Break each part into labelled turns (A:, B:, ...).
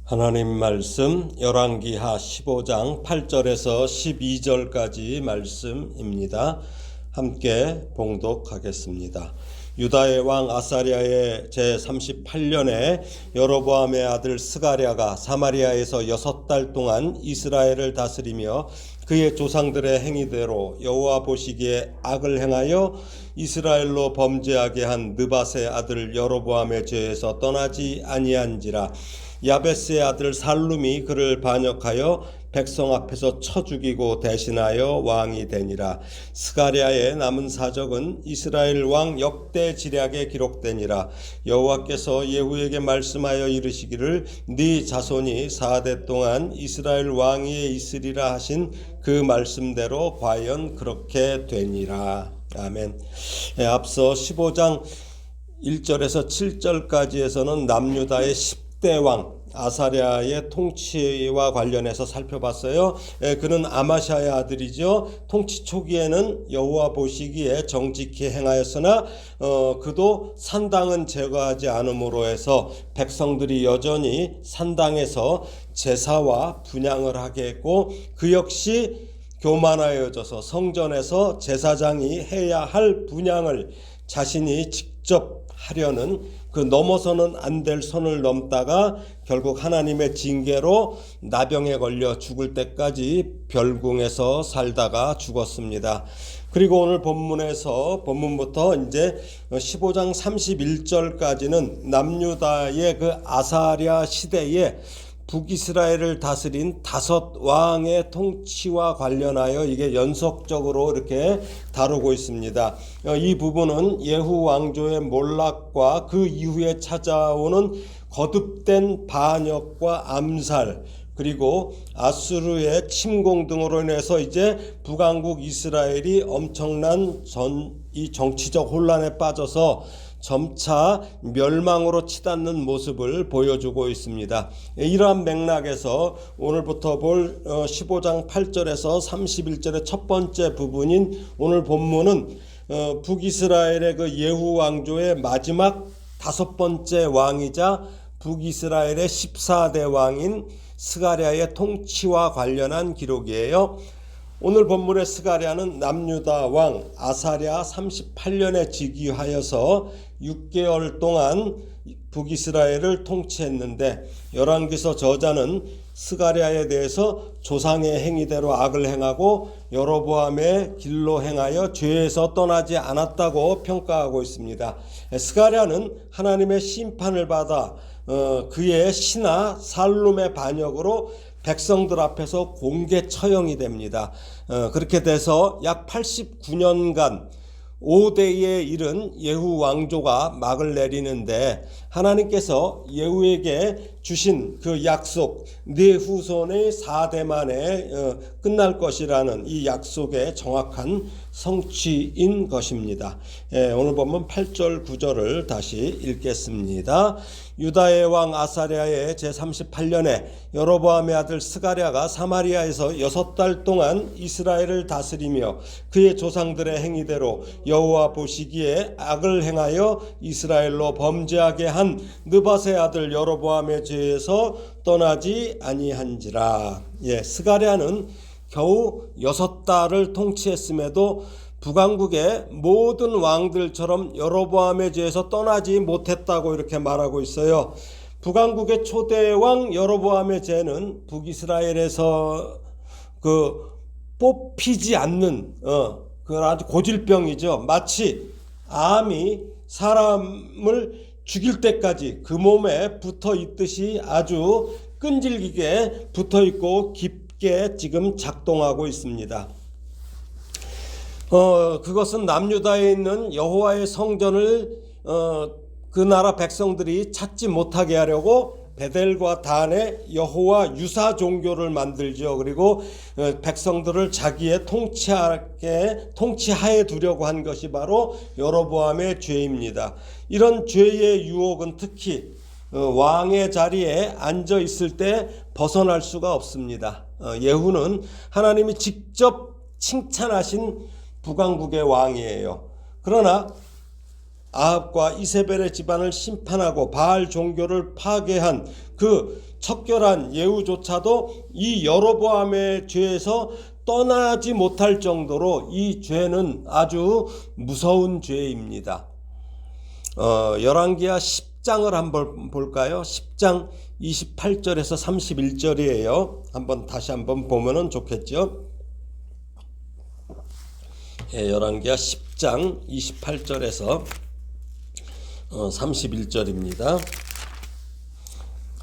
A: 하나님 말씀 열왕기하 15장 8절에서 12절까지 말씀입니다. 함께 봉독하겠습니다. 유다의 왕 아사랴의 제38년에 여로보암의 아들 스가랴가 사마리아에서 6달 동안 이스라엘을 다스리며 그의 조상들의 행위대로 여호와 보시기에 악을 행하여 이스라엘로 범죄하게 한 느밧의 아들 여로보암의 죄에서 떠나지 아니한지라. 야베스의 아들 살룸이 그를 반역하여 백성 앞에서 쳐 죽이고 대신하여 왕이 되니라. 스가랴의 남은 사적은 이스라엘 왕 역대 지략에 기록되니라. 여호와께서 예후에게 말씀하여 이르시기를 네 자손이 4대 동안 이스라엘 왕위에 있으리라 하신 그 말씀대로 과연 그렇게 되니라. 아멘. 앞서 15장 1절에서 7절까지에서는 남유다의 10대 왕 아사랴의 통치와 관련해서 살펴봤어요. 그는 아마샤의 아들이죠. 통치 초기에는 여호와 보시기에 정직히 행하였으나 그도 산당은 제거하지 않음으로 해서 백성들이 여전히 산당에서 제사와 분향을 하게 했고, 그 역시 교만하여져서 성전에서 제사장이 해야 할 분향을 자신이 직접 하려는 그 넘어서는 안 될 선을 넘다가 결국 하나님의 징계로 나병에 걸려 죽을 때까지 별궁에서 살다가 죽었습니다. 그리고 오늘 본문부터 이제 15장 31절까지는 남유다의 그 아사랴 시대에 북이스라엘을 다스린 5 왕의 통치와 관련하여 이게 연속적으로 이렇게 다루고 있습니다. 이 부분은 예후 왕조의 몰락과 그 이후에 찾아오는 거듭된 반역과 암살, 그리고 아수르의 침공 등으로 인해서 이제 북왕국 이스라엘이 엄청난 이 정치적 혼란에 빠져서 점차 멸망으로 치닫는 모습을 보여주고 있습니다. 이러한 맥락에서 오늘부터 볼 15장 8절에서 31절의 첫 번째 부분인 오늘 본문은 북이스라엘의 그 예후 왕조의 마지막 5번째 왕이자 북이스라엘의 14대 왕인 스가랴의 통치와 관련한 기록이에요. 오늘 본문의 스가랴는 남유다 왕 아사랴 38년에 즉위하여서 6개월 동안 북이스라엘을 통치했는데, 열왕기서 저자는 스가랴에 대해서 조상의 행위대로 악을 행하고 여로보암의 길로 행하여 죄에서 떠나지 않았다고 평가하고 있습니다. 스가랴는 하나님의 심판을 받아 그의 신하 살룸의 반역으로 백성들 앞에서 공개 처형이 됩니다. 그렇게 돼서 약 89년간 5대에 이른 예후 왕조가 막을 내리는데, 하나님께서 예후에게 주신 그 약속, 네 후손의 4대 만에 끝날 것이라는 이 약속의 정확한 성취인 것입니다. 오늘 보면 8절 9절을 다시 읽겠습니다. 유다의 왕 아사랴의 제38년에 여로보암의 아들 스가랴가 사마리아에서 6달 동안 이스라엘을 다스리며 그의 조상들의 행위대로 여호와 보시기에 악을 행하여 이스라엘로 범죄하게 한 느밧의 아들 여로보암의 죄에서 떠나지 아니한지라. 스가랴는 겨우 6달을 통치했음에도 북왕국의 모든 왕들처럼 여로보암의 죄에서 떠나지 못했다고 이렇게 말하고 있어요. 북왕국의 초대 왕 여로보암의 죄는 북이스라엘에서 뽑히지 않는 그 아주 고질병이죠. 마치 암이 사람을 죽일 때까지 그 몸에 붙어 있듯이 아주 끈질기게 붙어 있고 깊게 지금 작동하고 있습니다. 그것은 남유다에 있는 여호와의 성전을 그 나라 백성들이 찾지 못하게 하려고 베델과 단에 여호와 유사 종교를 만들죠. 그리고 백성들을 자기의 통치하에 두려고 한 것이 바로 여로보암의 죄입니다. 이런 죄의 유혹은 특히 왕의 자리에 앉아 있을 때 벗어날 수가 없습니다. 예후는 하나님이 직접 칭찬하신 북왕국의 왕이에요. 그러나 아합과 이세벨의 집안을 심판하고 바알 종교를 파괴한 그 척결한 예후조차도 이 여로보암의 죄에서 떠나지 못할 정도로 이 죄는 아주 무서운 죄입니다. 열왕기하 10장을 한번 볼까요? 10장 28절에서 31절이에요. 다시 한번 보면은 좋겠죠. 열왕기하 10장 28절에서 31절입니다.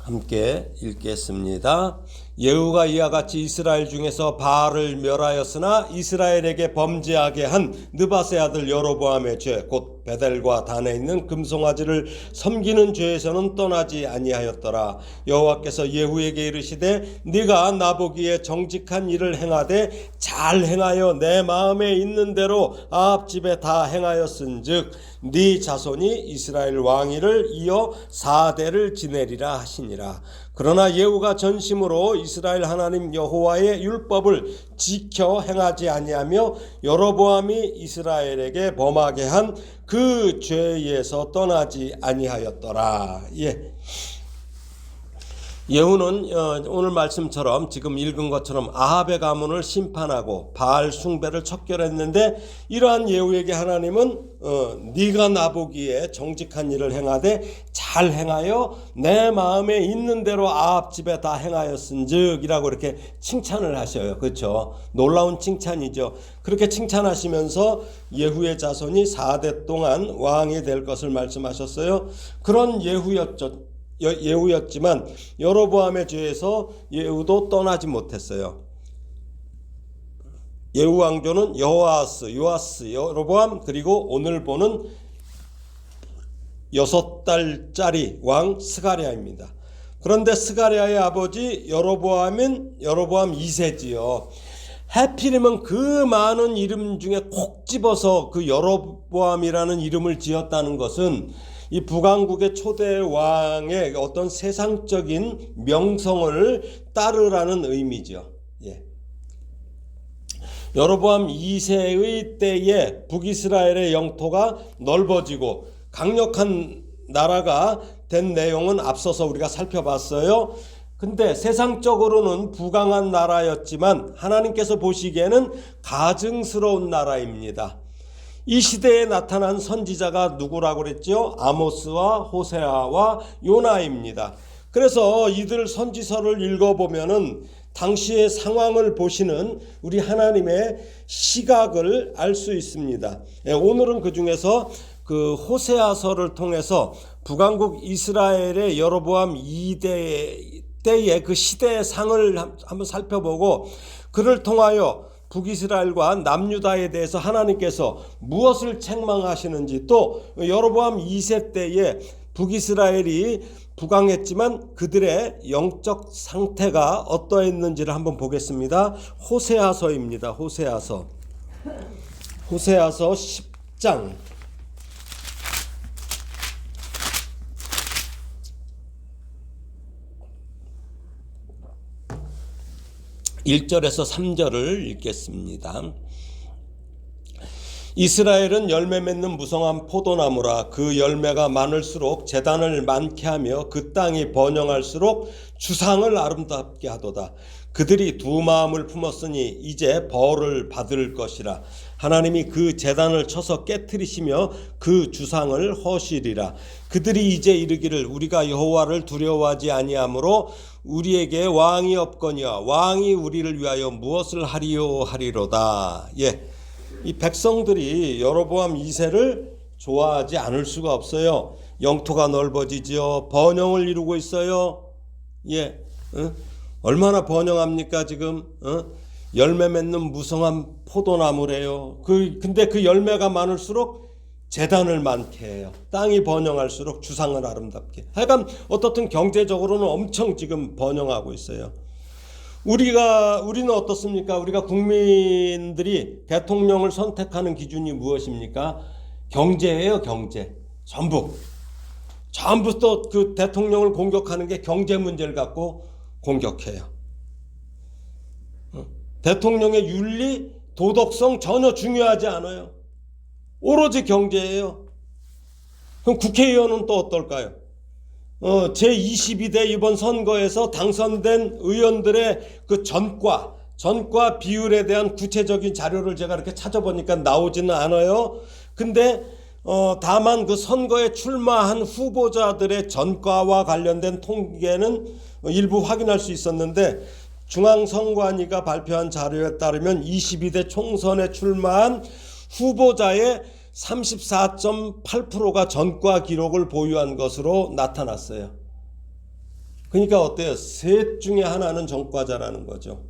A: 함께 읽겠습니다. 예후가 이와 같이 이스라엘 중에서 바알을 멸하였으나 이스라엘에게 범죄하게 한 느밧의 아들 여로보암의 죄 곧 베델과 단에 있는 금송아지를 섬기는 죄에서는 떠나지 아니하였더라. 여호와께서 예후에게 이르시되 네가 나보기에 정직한 일을 행하되 잘 행하여 내 마음에 있는 대로 아합 집에 다 행하였은즉 네 자손이 이스라엘 왕위를 이어 4대를 지내리라 하시니라. 그러나 예후가 전심으로 이스라엘 하나님 여호와의 율법을 지켜 행하지 아니하며 여로보암이 이스라엘에게 범하게 한 그 죄에서 떠나지 아니하였더라. 예후는 오늘 말씀처럼 지금 읽은 것처럼 아합의 가문을 심판하고 바알 숭배를 척결했는데, 이러한 예후에게 하나님은 네가 나보기에 정직한 일을 행하되 잘 행하여 내 마음에 있는 대로 아합 집에 다 행하였은즉 이라고 이렇게 칭찬을 하셔요. 그렇죠? 놀라운 칭찬이죠. 그렇게 칭찬하시면서 예후의 자손이 4대 동안 왕이 될 것을 말씀하셨어요. 그런 예후였지만 여로보암의 죄에서 예후도 떠나지 못했어요. 예후 왕조는 여호아스, 요아스, 여로보암, 그리고 오늘 보는 6달짜리 왕 스가랴입니다. 그런데 스가랴의 아버지 여로보암은 여로보암 2세지요. 하필이면 그 많은 이름 중에 콕 집어서 그 여로보암이라는 이름을 지었다는 것은 이 북왕국의 초대 왕의 어떤 세상적인 명성을 따르라는 의미죠. 여로보암 2세의 때에 북이스라엘의 영토가 넓어지고 강력한 나라가 된 내용은 앞서서 우리가 살펴봤어요. 근데 세상적으로는 부강한 나라였지만 하나님께서 보시기에는 가증스러운 나라입니다. 이 시대에 나타난 선지자가 누구라고 그랬죠? 아모스와 호세아와 요나입니다. 그래서 이들 선지서를 읽어보면은 당시의 상황을 보시는 우리 하나님의 시각을 알 수 있습니다. 오늘은 그 중에서 그 호세아서를 통해서 북왕국 이스라엘의 여로보암 2대 때의 그 시대의 상을 한번 살펴보고, 그를 통하여 북이스라엘과 남유다에 대해서 하나님께서 무엇을 책망하시는지, 또 여로보암 2세 때에 북이스라엘이 부강했지만 그들의 영적 상태가 어떠했는지를 한번 보겠습니다. 호세아서입니다. 호세아서 10장 1절에서 3절을 읽겠습니다. 이스라엘은 열매 맺는 무성한 포도나무라. 그 열매가 많을수록 재단을 많게 하며 그 땅이 번영할수록 주상을 아름답게 하도다. 그들이 두 마음을 품었으니 이제 벌을 받을 것이라. 하나님이 그 재단을 쳐서 깨트리시며 그 주상을 허시리라. 그들이 이제 이르기를 우리가 여호와를 두려워하지 아니하므로 우리에게 왕이 없거니와 왕이 우리를 위하여 무엇을 하리요 하리로다. 이 백성들이 여로보암 2세를 좋아하지 않을 수가 없어요. 영토가 넓어지죠. 번영을 이루고 있어요. 얼마나 번영합니까 지금? 열매 맺는 무성한 포도나무래요. 근데 그 열매가 많을수록 재단을 많게 해요. 땅이 번영할수록 주상을 아름답게. 하여간 어떻든 경제적으로는 엄청 지금 번영하고 있어요. 우리는 어떻습니까? 우리가 국민들이 대통령을 선택하는 기준이 무엇입니까? 경제예요, 경제. 전부 또 그 대통령을 공격하는 게 경제 문제를 갖고 공격해요. 대통령의 윤리, 도덕성 전혀 중요하지 않아요. 오로지 경제예요. 그럼 국회의원은 또 어떨까요? 제22대 이번 선거에서 당선된 의원들의 그 전과 비율에 대한 구체적인 자료를 제가 이렇게 찾아보니까 나오지는 않아요. 근데 다만 그 선거에 출마한 후보자들의 전과와 관련된 통계는 일부 확인할 수 있었는데, 중앙선관위가 발표한 자료에 따르면 22대 총선에 출마한 후보자의 34.8%가 전과 기록을 보유한 것으로 나타났어요. 그러니까 어때요? 셋 중에 하나는 전과자라는 거죠.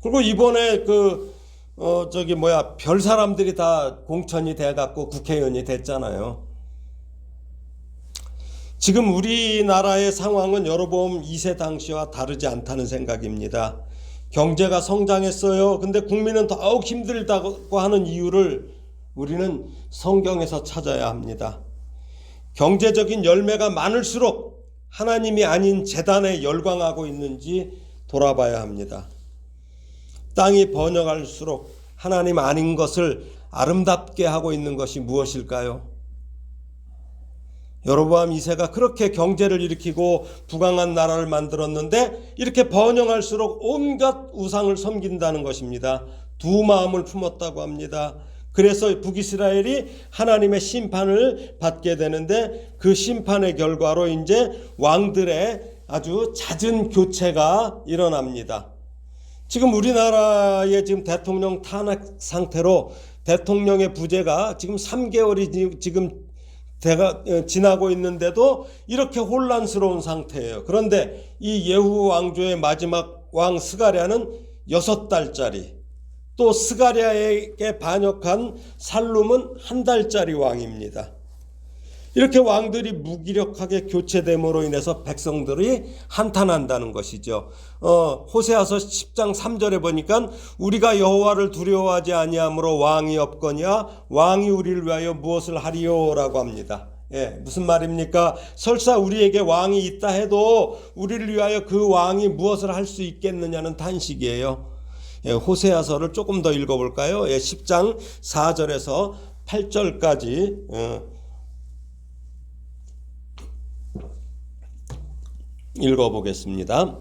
A: 그리고 이번에 별 사람들이 다 공천이 돼갖고 국회의원이 됐잖아요. 지금 우리나라의 상황은 여러분 2세 당시와 다르지 않다는 생각입니다. 경제가 성장했어요. 근데 국민은 더욱 힘들다고 하는 이유를 우리는 성경에서 찾아야 합니다. 경제적인 열매가 많을수록 하나님이 아닌 제단에 열광하고 있는지 돌아봐야 합니다. 땅이 번영할수록 하나님 아닌 것을 아름답게 하고 있는 것이 무엇일까요? 여로보암 2세가 그렇게 경제를 일으키고 부강한 나라를 만들었는데 이렇게 번영할수록 온갖 우상을 섬긴다는 것입니다. 두 마음을 품었다고 합니다. 그래서 북이스라엘이 하나님의 심판을 받게 되는데, 그 심판의 결과로 이제 왕들의 아주 잦은 교체가 일어납니다. 지금 우리나라의 지금 대통령 탄핵 상태로 대통령의 부재가 지금 3개월이 지금 지나고 있는데도 이렇게 혼란스러운 상태예요. 그런데 이 예후 왕조의 마지막 왕 스가랴는 6달짜리, 또 스가랴에게 반역한 살룸은 1달짜리 왕입니다. 이렇게 왕들이 무기력하게 교체됨으로 인해서 백성들이 한탄한다는 것이죠. 호세아서 10장 3절에 보니까 우리가 여호와를 두려워하지 아니함으로 왕이 없거니와 왕이 우리를 위하여 무엇을 하리요라고 합니다. 무슨 말입니까? 설사 우리에게 왕이 있다 해도 우리를 위하여 그 왕이 무엇을 할 수 있겠느냐는 단식이에요. 호세아서를 조금 더 읽어볼까요? 10장 4절에서 8절까지 읽어보겠습니다.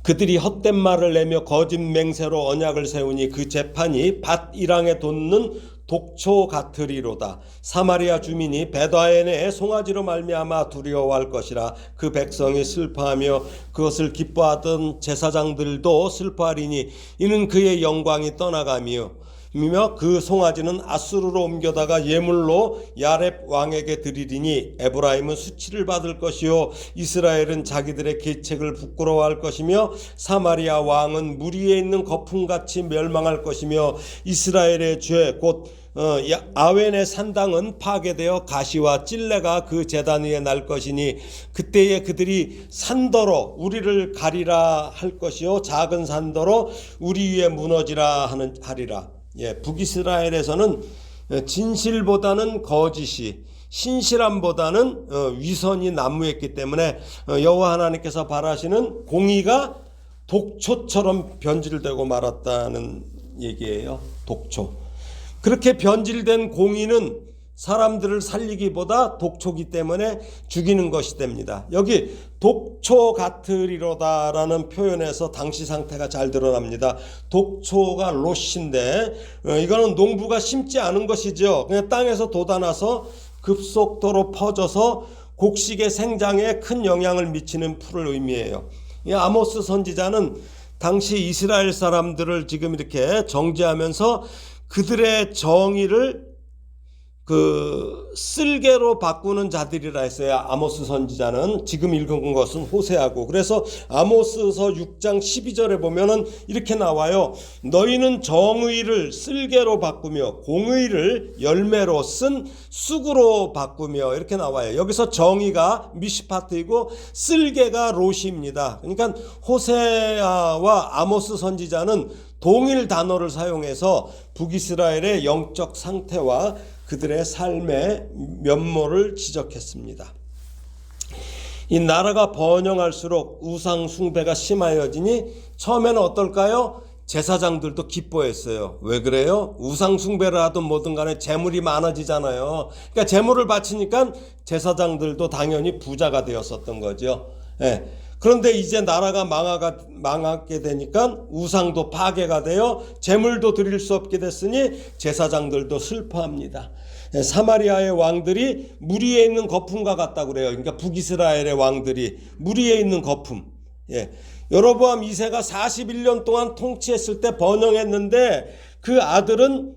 A: 그들이 헛된 말을 내며 거짓 맹세로 언약을 세우니 그 재판이 밭 일항에 돋는 독초 같으리로다. 사마리아 주민이 베다엔의 송아지로 말미암아 두려워할 것이라. 그 백성이 슬퍼하며 그것을 기뻐하던 제사장들도 슬퍼하리니 이는 그의 영광이 떠나가며 그 송아지는 아수르로 옮겨다가 예물로 야렙 왕에게 드리리니 에브라임은 수치를 받을 것이요 이스라엘은 자기들의 계책을 부끄러워할 것이며 사마리아 왕은 물 위에 있는 거품같이 멸망할 것이며 이스라엘의 죄 곧 아웬의 산당은 파괴되어 가시와 찔레가 그 제단 위에 날 것이니 그때에 그들이 산더러 우리를 가리라 할 것이요 작은 산더러 우리 위에 무너지라 하리라. 북이스라엘에서는 진실보다는 거짓이, 신실함보다는 위선이 난무했기 때문에 여호와 하나님께서 바라시는 공의가 독초처럼 변질되고 말았다는 얘기예요. 독초. 그렇게 변질된 공의는 사람들을 살리기보다 독초기 때문에 죽이는 것이 됩니다. 여기 독초 같으리로다라는 표현에서 당시 상태가 잘 드러납니다. 독초가 롯인데 이거는 농부가 심지 않은 것이죠. 그냥 땅에서 돋아나서 급속도로 퍼져서 곡식의 생장에 큰 영향을 미치는 풀을 의미해요. 이 아모스 선지자는 당시 이스라엘 사람들을 지금 이렇게 정죄하면서 그들의 정의를 쓸개로 바꾸는 자들이라 했어요. 아모스 선지자는. 지금 읽은 것은 호세아고. 그래서 아모스서 6장 12절에 보면은 이렇게 나와요. 너희는 정의를 쓸개로 바꾸며 공의를 열매로 쓴 쑥으로 바꾸며, 이렇게 나와요. 여기서 정의가 미시파트이고 쓸개가 롯입니다. 그러니까 호세아와 아모스 선지자는 동일 단어를 사용해서 북이스라엘의 영적 상태와 그들의 삶의 면모를 지적했습니다. 이 나라가 번영할수록 우상 숭배가 심하여지니 처음에는 어떨까요? 제사장들도 기뻐했어요. 왜 그래요? 우상 숭배를 하든 뭐든 간에 재물이 많아지잖아요. 그러니까 재물을 바치니까 제사장들도 당연히 부자가 되었었던 거죠. 예. 그런데 이제 나라가 망하게 되니까 우상도 파괴가 되어 재물도 드릴 수 없게 됐으니 제사장들도 슬퍼합니다. 사마리아의 왕들이 물 위에 있는 거품과 같다고 그래요. 그러니까 북이스라엘의 왕들이 물 위에 있는 거품. 예. 여로보암 2세가 41년 동안 통치했을 때 번영했는데 그 아들은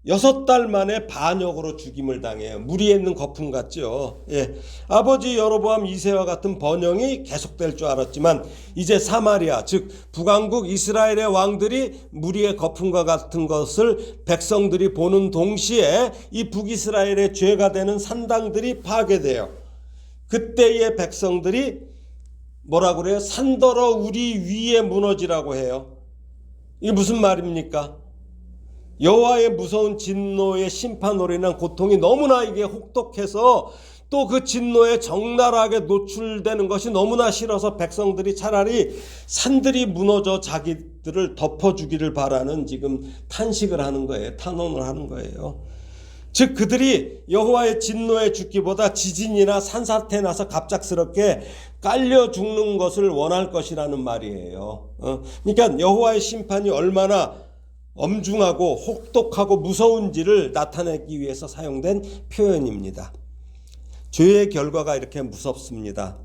A: 6달 만에 반역으로 죽임을 당해요. 물 위에 있는 거품 같죠. 예. 아버지 여로보암 2세와 같은 번영이 계속될 줄 알았지만 이제 사마리아 즉 북왕국 이스라엘의 왕들이 물 위의 거품과 같은 것을 백성들이 보는 동시에 이 북이스라엘의 죄가 되는 산당들이 파괴돼요. 그때의 백성들이 뭐라고 그래요? 산더러 우리 위에 무너지라고 해요. 이게 무슨 말입니까? 여호와의 무서운 진노의 심판으로 인한 고통이 너무나 이게 혹독해서 또 그 진노에 적나라하게 노출되는 것이 너무나 싫어서 백성들이 차라리 산들이 무너져 자기들을 덮어주기를 바라는 지금 탄식을 하는 거예요. 탄원을 하는 거예요. 즉 그들이 여호와의 진노에 죽기보다 지진이나 산사태 나서 갑작스럽게 깔려 죽는 것을 원할 것이라는 말이에요. 그러니까 여호와의 심판이 얼마나 엄중하고 혹독하고 무서운지를 나타내기 위해서 사용된 표현입니다. 죄의 결과가 이렇게 무섭습니다.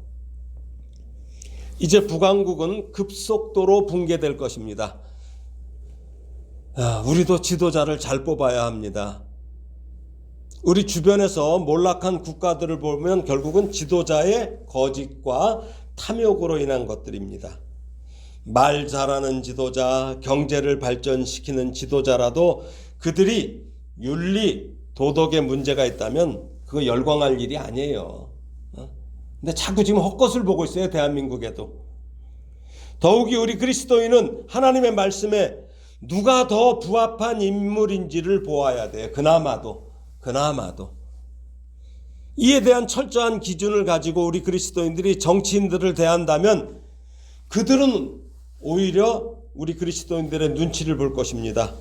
A: 이제 북왕국은 급속도로 붕괴될 것입니다. 우리도 지도자를 잘 뽑아야 합니다. 우리 주변에서 몰락한 국가들을 보면 결국은 지도자의 거짓과 탐욕으로 인한 것들입니다. 말 잘하는 지도자, 경제를 발전시키는 지도자라도 그들이 윤리, 도덕에 문제가 있다면 그거 열광할 일이 아니에요. 근데 자꾸 지금 헛것을 보고 있어요. 대한민국에도. 더욱이 우리 그리스도인은 하나님의 말씀에 누가 더 부합한 인물인지를 보아야 돼요. 그나마도. 이에 대한 철저한 기준을 가지고 우리 그리스도인들이 정치인들을 대한다면 그들은 오히려 우리 그리스도인들의 눈치를 볼 것입니다.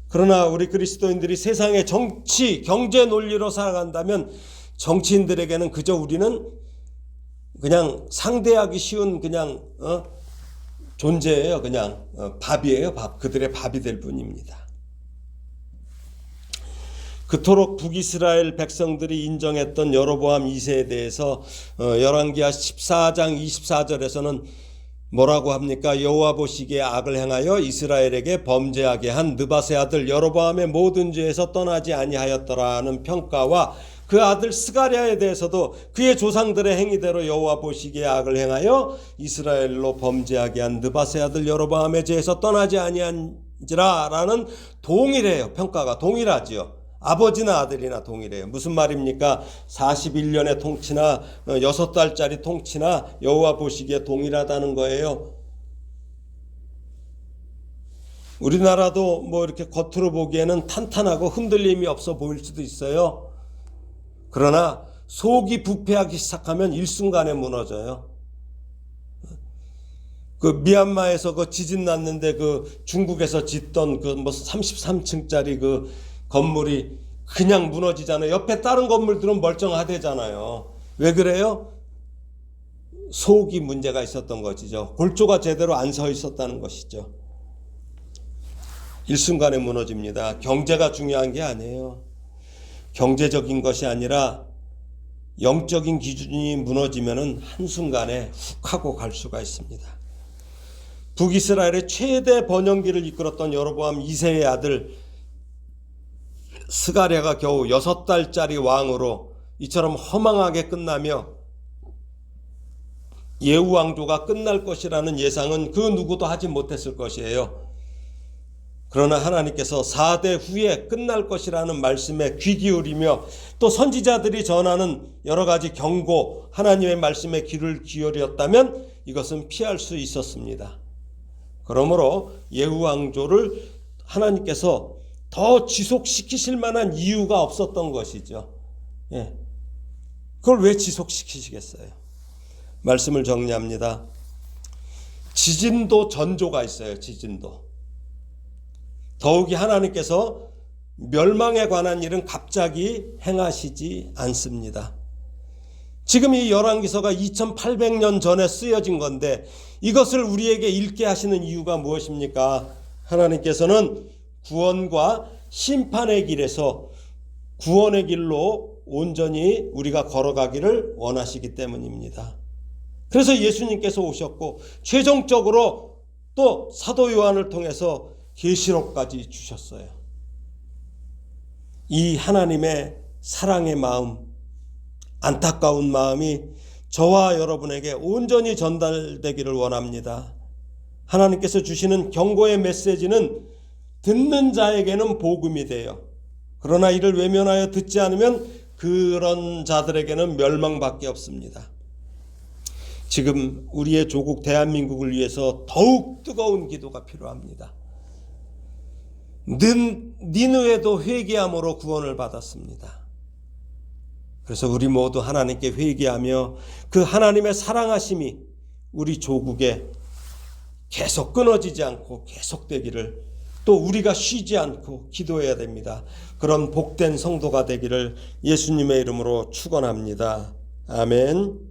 A: 그러나 우리 그리스도인들이 세상의 정치, 경제 논리로 살아간다면 정치인들에게는 그저 우리는 그냥 상대하기 쉬운 그냥 존재예요. 그냥 밥이에요. 밥. 그들의 밥이 될 뿐입니다. 그토록 북이스라엘 백성들이 인정했던 여로보암 2세에 대해서 열왕기하 14장 24절에서는 뭐라고 합니까? 여호와 보시기에 악을 행하여 이스라엘에게 범죄하게 한 느밧의 아들 여로보암의 모든 죄에서 떠나지 아니하였더라는 평가와 그 아들 스가랴에 대해서도 그의 조상들의 행위대로 여호와 보시기에 악을 행하여 이스라엘로 범죄하게 한 느밧의 아들 여로보암의 죄에서 떠나지 아니한지라라는 동일해요. 평가가 동일하지요. 아버지나 아들이나 동일해요. 무슨 말입니까? 41년의 통치나 6달짜리 통치나 여호와 보시기에 동일하다는 거예요. 우리나라도 뭐 이렇게 겉으로 보기에는 탄탄하고 흔들림이 없어 보일 수도 있어요. 그러나 속이 부패하기 시작하면 일순간에 무너져요. 그 미얀마에서 그 지진 났는데 그 중국에서 짓던 그 뭐 33층짜리 그 건물이 그냥 무너지잖아요. 옆에 다른 건물들은 멀쩡하대잖아요. 왜 그래요? 속이 문제가 있었던 것이죠. 골조가 제대로 안 서 있었다는 것이죠. 일순간에 무너집니다. 경제가 중요한 게 아니에요. 경제적인 것이 아니라 영적인 기준이 무너지면은 한순간에 훅 하고 갈 수가 있습니다. 북이스라엘의 최대 번영기를 이끌었던 여로보암 2세의 아들 스가랴가 겨우 6달짜리 왕으로 이처럼 허망하게 끝나며 예후 왕조가 끝날 것이라는 예상은 그 누구도 하지 못했을 것이에요. 그러나 하나님께서 4대 후에 끝날 것이라는 말씀에 귀 기울이며 또 선지자들이 전하는 여러 가지 경고, 하나님의 말씀에 귀를 기울였다면 이것은 피할 수 있었습니다. 그러므로 예후 왕조를 하나님께서 더 지속시키실 만한 이유가 없었던 것이죠. 예. 그걸 왜 지속시키시겠어요? 말씀을 정리합니다. 지진도 전조가 있어요. 지진도. 더욱이 하나님께서 멸망에 관한 일은 갑자기 행하시지 않습니다. 지금 이 열왕기서가 2800년 전에 쓰여진 건데 이것을 우리에게 읽게 하시는 이유가 무엇입니까? 하나님께서는 구원과 심판의 길에서 구원의 길로 온전히 우리가 걸어가기를 원하시기 때문입니다. 그래서 예수님께서 오셨고 최종적으로 또 사도 요한을 통해서 계시록까지 주셨어요. 이 하나님의 사랑의 마음, 안타까운 마음이 저와 여러분에게 온전히 전달되기를 원합니다. 하나님께서 주시는 경고의 메시지는 듣는 자에게는 복음이 돼요. 그러나 이를 외면하여 듣지 않으면 그런 자들에게는 멸망밖에 없습니다. 지금 우리의 조국 대한민국을 위해서 더욱 뜨거운 기도가 필요합니다. 니느웨도 회개함으로 구원을 받았습니다. 그래서 우리 모두 하나님께 회개하며 그 하나님의 사랑하심이 우리 조국에 계속 끊어지지 않고 계속되기를, 또 우리가 쉬지 않고 기도해야 됩니다. 그런 복된 성도가 되기를 예수님의 이름으로 축원합니다. 아멘.